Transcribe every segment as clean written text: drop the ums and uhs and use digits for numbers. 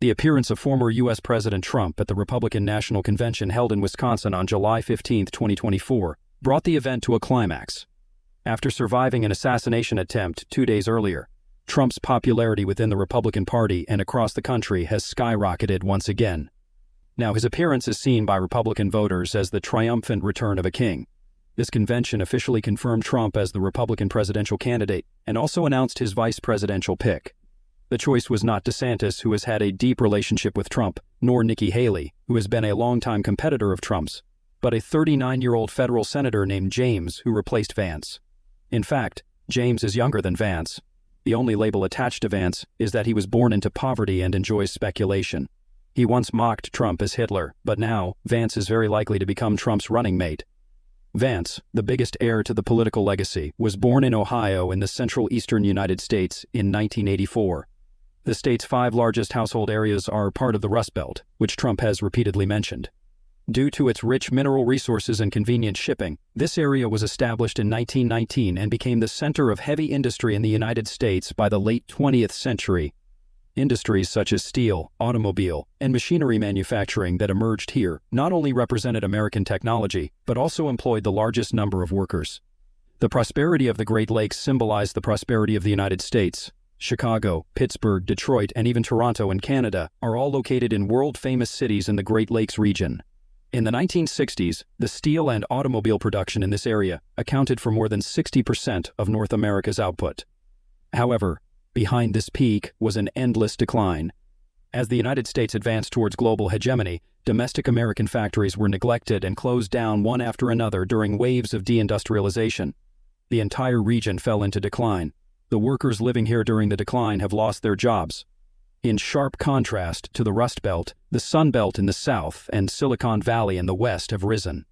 The appearance of former U.S. President Trump at the Republican National Convention held in Wisconsin on July 15, 2024, brought the event to a climax. After surviving an assassination attempt 2 days earlier, Trump's popularity within the Republican Party and across the country has skyrocketed once again. Now, his appearance is seen by Republican voters as the triumphant return of a king. This convention officially confirmed Trump as the Republican presidential candidate and also announced his vice presidential pick. The choice was not DeSantis, who has had a deep relationship with Trump, nor Nikki Haley, who has been a longtime competitor of Trump's, but a 39-year-old federal senator named James, who replaced Vance. In fact, James is younger than Vance. The only label attached to Vance is that he was born into poverty and enjoys speculation. He once mocked Trump as Hitler, but now Vance is very likely to become Trump's running mate. Vance, the biggest heir to the political legacy, was born in Ohio in the central eastern United States in 1984. The state's 5 largest household areas are part of the Rust Belt, which Trump has repeatedly mentioned. Due to its rich mineral resources and convenient shipping, this area was established in 1919 and became the center of heavy industry in the United States by the late 20th century. Industries such as steel, automobile, and machinery manufacturing that emerged here not only represented American technology, but also employed the largest number of workers. The prosperity of the Great Lakes symbolized the prosperity of the United States. Chicago, Pittsburgh, Detroit, and even Toronto in Canada are all located in world-famous cities in the Great Lakes region. In the 1960s, the steel and automobile production in this area accounted for more than 60% of North America's output. However, behind this peak was an endless decline. As the United States advanced towards global hegemony, domestic American factories were neglected and closed down one after another during waves of deindustrialization. The entire region fell into decline. The workers living here during the decline have lost their jobs. In sharp contrast to the Rust Belt, the Sun Belt in the south and Silicon Valley in the west have risen.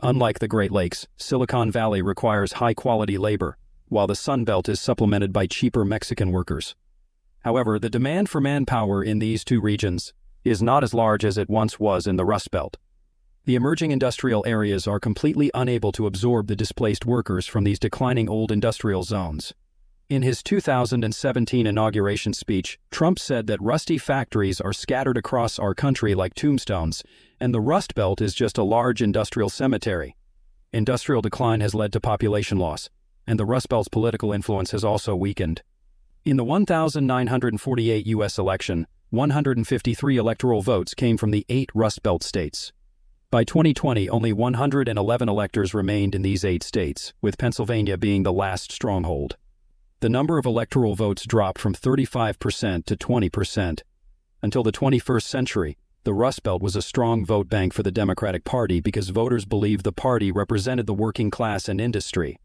Unlike the Great Lakes, Silicon Valley requires high-quality labor, while the Sun Belt is supplemented by cheaper Mexican workers. However, the demand for manpower in these two regions is not as large as it once was in the Rust Belt. The emerging industrial areas are completely unable to absorb the displaced workers from these declining old industrial zones. In his 2017 inauguration speech, Trump said that rusty factories are scattered across our country like tombstones, and the Rust Belt is just a large industrial cemetery. Industrial decline has led to population loss, and the Rust Belt's political influence has also weakened. In the 1,948 U.S. election, 153 electoral votes came from the 8 Rust Belt states. By 2020, only 111 electors remained in these 8 states, with Pennsylvania being the last stronghold. The number of electoral votes dropped from 35% to 20%. Until the 21st century, the Rust Belt was a strong vote bank for the Democratic Party because voters believed the party represented the working class and industry.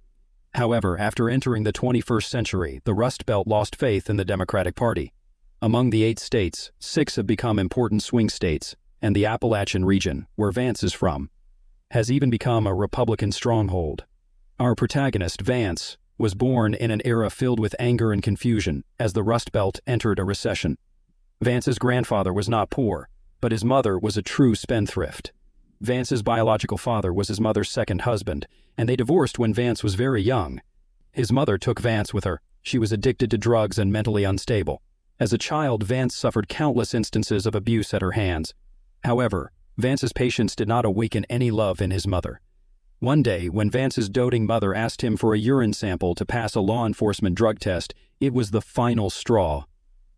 However, after entering the 21st century, the Rust Belt lost faith in the Democratic Party. Among the 8 states, 6 have become important swing states, and the Appalachian region, where Vance is from, has even become a Republican stronghold. Our protagonist, Vance, was born in an era filled with anger and confusion as the Rust Belt entered a recession. Vance's grandfather was not poor, but his mother was a true spendthrift. Vance's biological father was his mother's second husband, and they divorced when Vance was very young. His mother took Vance with her. She was addicted to drugs and mentally unstable. As a child, Vance suffered countless instances of abuse at her hands. However, Vance's patience did not awaken any love in his mother. One day, when Vance's doting mother asked him for a urine sample to pass a law enforcement drug test, it was the final straw.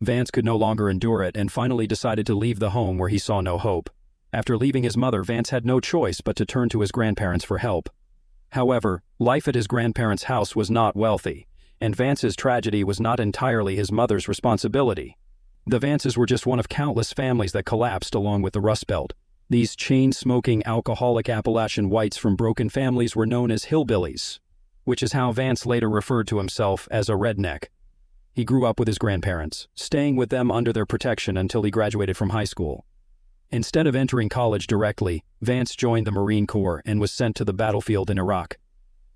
Vance could no longer endure it and finally decided to leave the home where he saw no hope. After leaving his mother, Vance had no choice but to turn to his grandparents for help. However, life at his grandparents' house was not wealthy, and Vance's tragedy was not entirely his mother's responsibility. The Vances were just one of countless families that collapsed along with the Rust Belt. These chain-smoking, alcoholic Appalachian whites from broken families were known as hillbillies, which is how Vance later referred to himself as a redneck. He grew up with his grandparents, staying with them under their protection until he graduated from high school. Instead of entering college directly, Vance joined the Marine Corps and was sent to the battlefield in Iraq.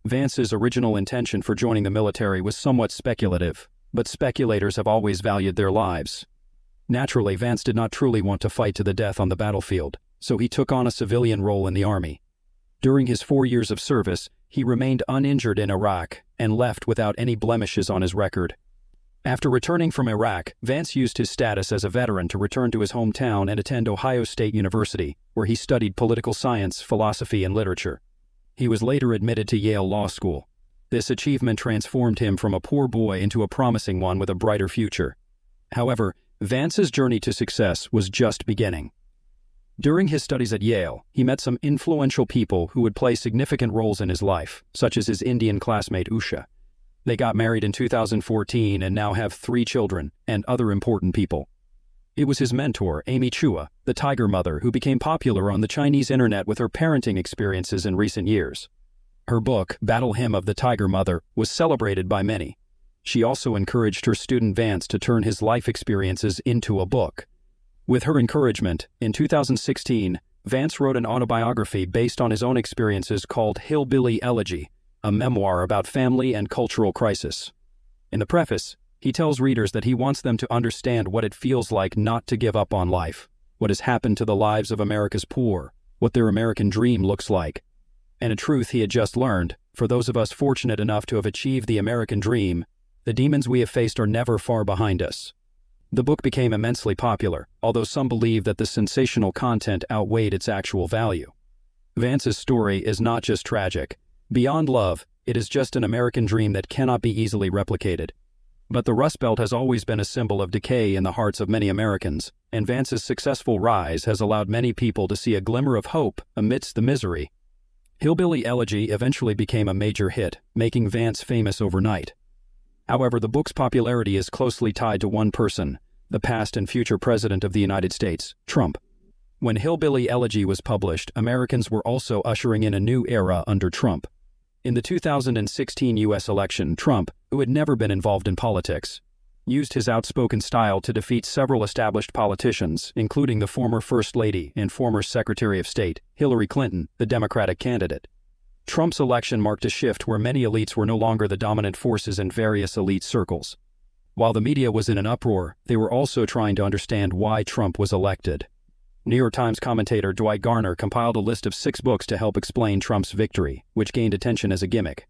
Vance's original intention for joining the military was somewhat speculative, but speculators have always valued their lives. Naturally, Vance did not truly want to fight to the death on the battlefield, so he took on a civilian role in the Army. During his 4 years of service, he remained uninjured in Iraq and left without any blemishes on his record. After returning from Iraq, Vance used his status as a veteran to return to his hometown and attend Ohio State University, where he studied political science, philosophy, and literature. He was later admitted to Yale Law School. This achievement transformed him from a poor boy into a promising one with a brighter future. However, Vance's journey to success was just beginning. During his studies at Yale, he met some influential people who would play significant roles in his life, such as his Indian classmate Usha. They got married in 2014 and now have 3 children, and other important people. It was his mentor, Amy Chua, the Tiger Mother, who became popular on the Chinese internet with her parenting experiences in recent years. Her book, Battle Hymn of the Tiger Mother, was celebrated by many. She also encouraged her student Vance to turn his life experiences into a book. With her encouragement, in 2016, Vance wrote an autobiography based on his own experiences called Hillbilly Elegy, a memoir about family and cultural crisis. In the preface, he tells readers that he wants them to understand what it feels like not to give up on life, what has happened to the lives of America's poor, what their American dream looks like. And a truth he had just learned, for those of us fortunate enough to have achieved the American dream, the demons we have faced are never far behind us. The book became immensely popular, although some believe that the sensational content outweighed its actual value. Vance's story is not just tragic. Beyond love, it is just an American dream that cannot be easily replicated. But the Rust Belt has always been a symbol of decay in the hearts of many Americans, and Vance's successful rise has allowed many people to see a glimmer of hope amidst the misery. Hillbilly Elegy eventually became a major hit, making Vance famous overnight. However, the book's popularity is closely tied to one person, the past and future President of the United States, Trump. When Hillbilly Elegy was published, Americans were also ushering in a new era under Trump. In the 2016 U.S. election, Trump, who had never been involved in politics, used his outspoken style to defeat several established politicians, including the former First Lady and former Secretary of State, Hillary Clinton, the Democratic candidate. Trump's election marked a shift where many elites were no longer the dominant forces in various elite circles. While the media was in an uproar, they were also trying to understand why Trump was elected. New York Times commentator Dwight Garner compiled a list of 6 books to help explain Trump's victory, which gained attention as a gimmick.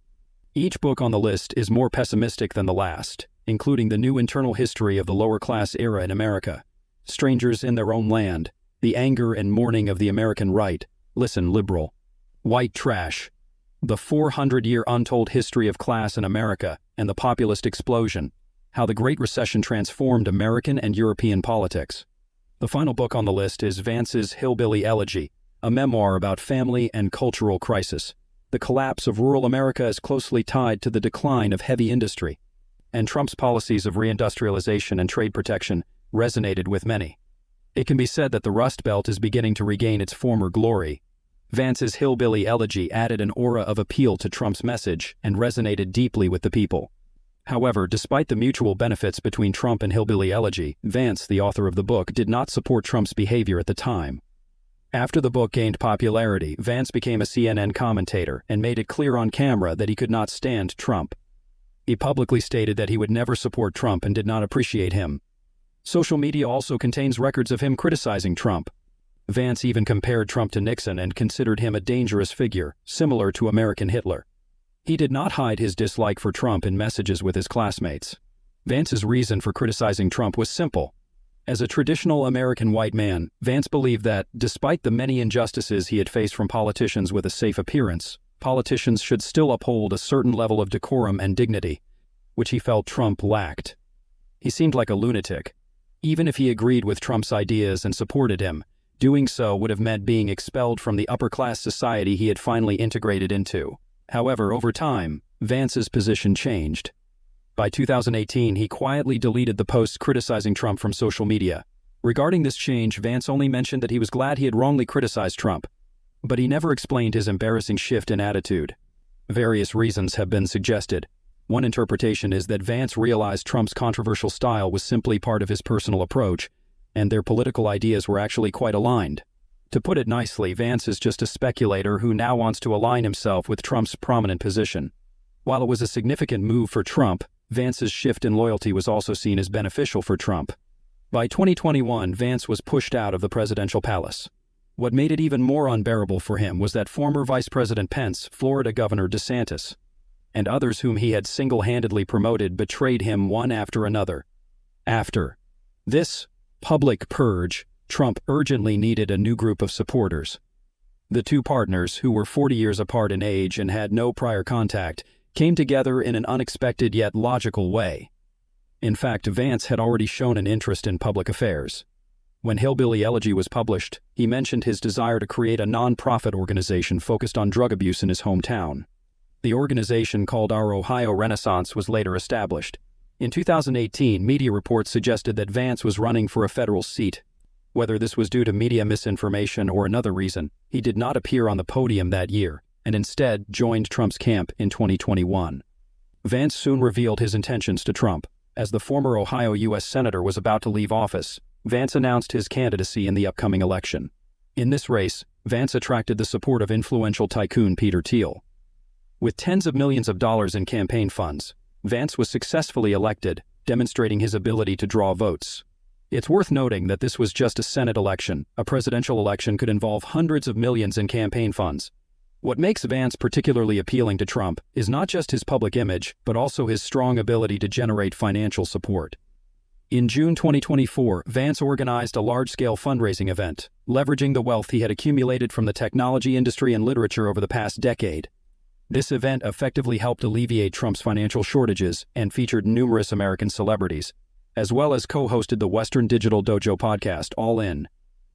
Each book on the list is more pessimistic than the last, including The New Internal History of the Lower Class Era in America, Strangers in Their Own Land, The Anger and Mourning of the American Right, Listen Liberal, White Trash, The 400-Year Untold History of Class in America and the Populist Explosion, How the Great Recession Transformed American and European Politics. The final book on the list is Vance's Hillbilly Elegy, a memoir about family and cultural crisis. The collapse of rural America is closely tied to the decline of heavy industry, and Trump's policies of reindustrialization and trade protection resonated with many. It can be said that the Rust Belt is beginning to regain its former glory. Vance's Hillbilly Elegy added an aura of appeal to Trump's message and resonated deeply with the people. However, despite the mutual benefits between Trump and Hillbilly Elegy, Vance, the author of the book, did not support Trump's behavior at the time. After the book gained popularity, Vance became a CNN commentator and made it clear on camera that he could not stand Trump. He publicly stated that he would never support Trump and did not appreciate him. Social media also contains records of him criticizing Trump. Vance even compared Trump to Nixon and considered him a dangerous figure, similar to American Hitler. He did not hide his dislike for Trump in messages with his classmates. Vance's reason for criticizing Trump was simple. As a traditional American white man, Vance believed that, despite the many injustices he had faced from politicians with a safe appearance, politicians should still uphold a certain level of decorum and dignity, which he felt Trump lacked. He seemed like a lunatic. Even if he agreed with Trump's ideas and supported him, doing so would have meant being expelled from the upper-class society he had finally integrated into. However, over time, Vance's position changed. By 2018, he quietly deleted the posts criticizing Trump from social media. Regarding this change, Vance only mentioned that he was glad he had wrongly criticized Trump, but he never explained his embarrassing shift in attitude. Various reasons have been suggested. One interpretation is that Vance realized Trump's controversial style was simply part of his personal approach, and their political ideas were actually quite aligned. To put it nicely, Vance is just a speculator who now wants to align himself with Trump's prominent position. While it was a significant move for Trump, Vance's shift in loyalty was also seen as beneficial for Trump. By 2021, Vance was pushed out of the presidential palace. What made it even more unbearable for him was that former Vice President Pence, Florida Governor DeSantis, and others whom he had single-handedly promoted betrayed him one after another. After this public purge, Trump urgently needed a new group of supporters. The two partners, who were 40 years apart in age and had no prior contact, came together in an unexpected yet logical way. In fact, Vance had already shown an interest in public affairs. When Hillbilly Elegy was published, he mentioned his desire to create a non-profit organization focused on drug abuse in his hometown. The organization, called Our Ohio Renaissance, was later established. In 2018, media reports suggested that Vance was running for a federal seat. Whether this was due to media misinformation or another reason, he did not appear on the podium that year, and instead joined Trump's camp in 2021. Vance soon revealed his intentions to Trump. As the former Ohio U.S. Senator was about to leave office, Vance announced his candidacy in the upcoming election. In this race, Vance attracted the support of influential tycoon Peter Thiel. With tens of millions of dollars in campaign funds, Vance was successfully elected, demonstrating his ability to draw votes. It's worth noting that this was just a Senate election. A presidential election could involve hundreds of millions in campaign funds. What makes Vance particularly appealing to Trump is not just his public image, but also his strong ability to generate financial support. In June 2024, Vance organized a large-scale fundraising event, leveraging the wealth he had accumulated from the technology industry and literature over the past decade. This event effectively helped alleviate Trump's financial shortages and featured numerous American celebrities, as well as co-hosted the Western Digital Dojo podcast, All In.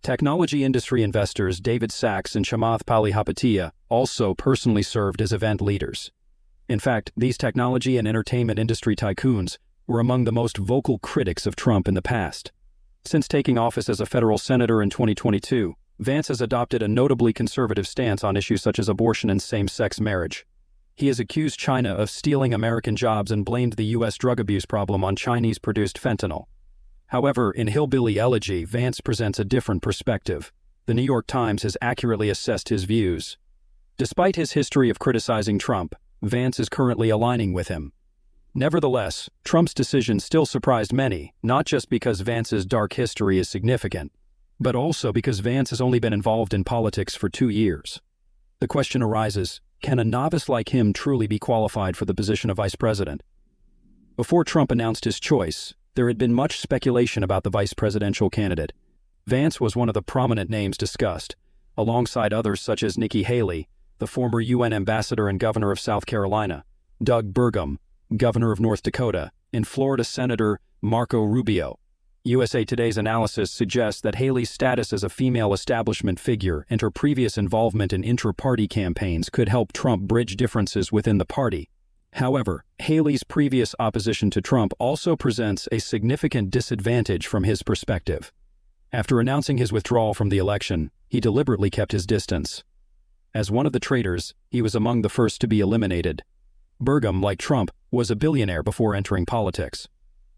Technology industry investors David Sachs and Chamath Palihapitiya also personally served as event leaders. In fact, these technology and entertainment industry tycoons were among the most vocal critics of Trump in the past. Since taking office as a federal senator in 2022, Vance has adopted a notably conservative stance on issues such as abortion and same-sex marriage. He has accused China of stealing American jobs and blamed the U.S. drug abuse problem on Chinese-produced fentanyl. However, in Hillbilly Elegy, Vance presents a different perspective. The New York Times has accurately assessed his views. Despite his history of criticizing Trump, Vance is currently aligning with him. Nevertheless, Trump's decision still surprised many, not just because Vance's dark history is significant, but also because Vance has only been involved in politics for 2 years. The question arises, can a novice like him truly be qualified for the position of vice president? Before Trump announced his choice, there had been much speculation about the vice presidential candidate. Vance was one of the prominent names discussed, alongside others such as Nikki Haley, the former UN ambassador and governor of South Carolina, Doug Burgum, governor of North Dakota, and Florida Senator Marco Rubio. USA Today's analysis suggests that Haley's status as a female establishment figure and her previous involvement in intra-party campaigns could help Trump bridge differences within the party. However, Haley's previous opposition to Trump also presents a significant disadvantage from his perspective. After announcing his withdrawal from the election, he deliberately kept his distance. As one of the traitors, he was among the first to be eliminated. Burgum, like Trump, was a billionaire before entering politics.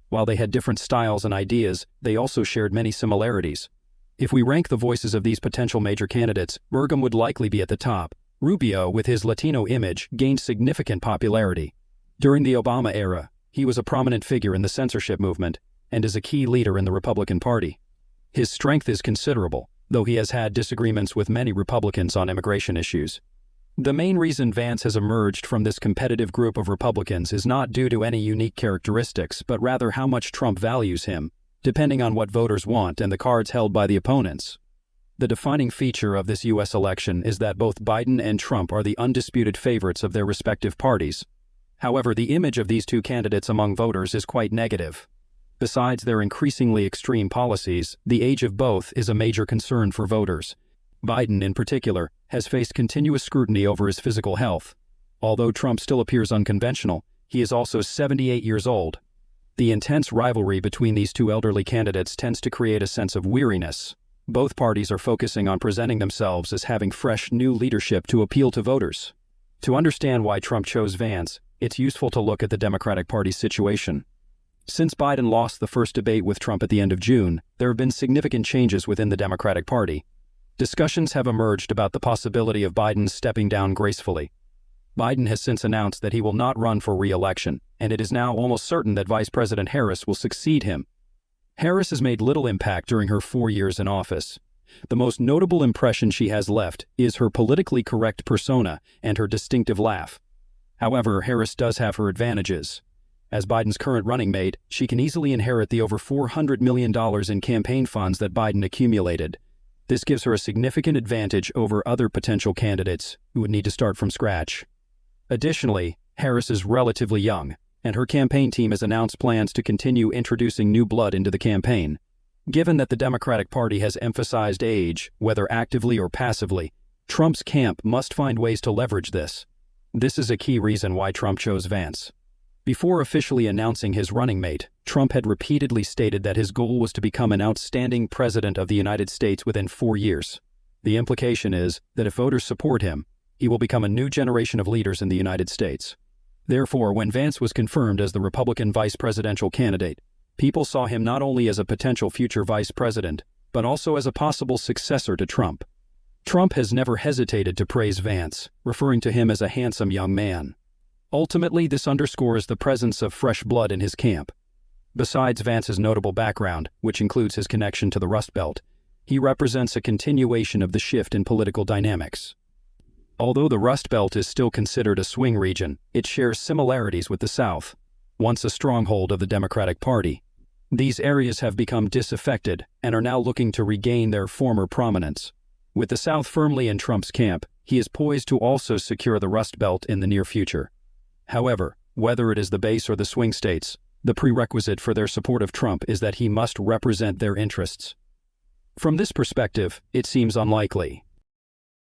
While they had different styles and ideas, they also shared many similarities. If we rank the voices of these potential major candidates, Burgum would likely be at the top. Rubio, with his Latino image, gained significant popularity. During the Obama era, he was a prominent figure in the censorship movement and is a key leader in the Republican Party. His strength is considerable, though he has had disagreements with many Republicans on immigration issues. The main reason Vance has emerged from this competitive group of Republicans is not due to any unique characteristics, but rather how much Trump values him, depending on what voters want and the cards held by the opponents. The defining feature of this U.S. election is that both Biden and Trump are the undisputed favorites of their respective parties. However, the image of these two candidates among voters is quite negative. Besides their increasingly extreme policies, the age of both is a major concern for voters. Biden, in particular, has faced continuous scrutiny over his physical health. Although Trump still appears unconventional, he is also 78 years old. The intense rivalry between these two elderly candidates tends to create a sense of weariness. Both parties are focusing on presenting themselves as having fresh, new leadership to appeal to voters. To understand why Trump chose Vance, it's useful to look at the Democratic Party's situation. Since Biden lost the first debate with Trump at the end of June, there have been significant changes within the Democratic Party. Discussions have emerged about the possibility of Biden stepping down gracefully. Biden has since announced that he will not run for re-election, and it is now almost certain that Vice President Harris will succeed him. Harris has made little impact during her 4 years in office. The most notable impression she has left is her politically correct persona and her distinctive laugh. However, Harris does have her advantages. As Biden's current running mate, she can easily inherit the over $400 million in campaign funds that Biden accumulated. This gives her a significant advantage over other potential candidates who would need to start from scratch. Additionally, Harris is relatively young, and her campaign team has announced plans to continue introducing new blood into the campaign. Given that the Democratic Party has emphasized age, whether actively or passively, Trump's camp must find ways to leverage this. This is a key reason why Trump chose Vance. Before officially announcing his running mate, Trump had repeatedly stated that his goal was to become an outstanding president of the United States within 4 years. The implication is that if voters support him, he will become a new generation of leaders in the United States. Therefore, when Vance was confirmed as the Republican vice presidential candidate, people saw him not only as a potential future vice president, but also as a possible successor to Trump. Trump has never hesitated to praise Vance, referring to him as a handsome young man. Ultimately, this underscores the presence of fresh blood in his camp. Besides Vance's notable background, which includes his connection to the Rust Belt, he represents a continuation of the shift in political dynamics. Although the Rust Belt is still considered a swing region, it shares similarities with the South, once a stronghold of the Democratic Party. These areas have become disaffected and are now looking to regain their former prominence. With the South firmly in Trump's camp, he is poised to also secure the Rust Belt in the near future. However, whether it is the base or the swing states, the prerequisite for their support of Trump is that he must represent their interests. From this perspective, it seems unlikely.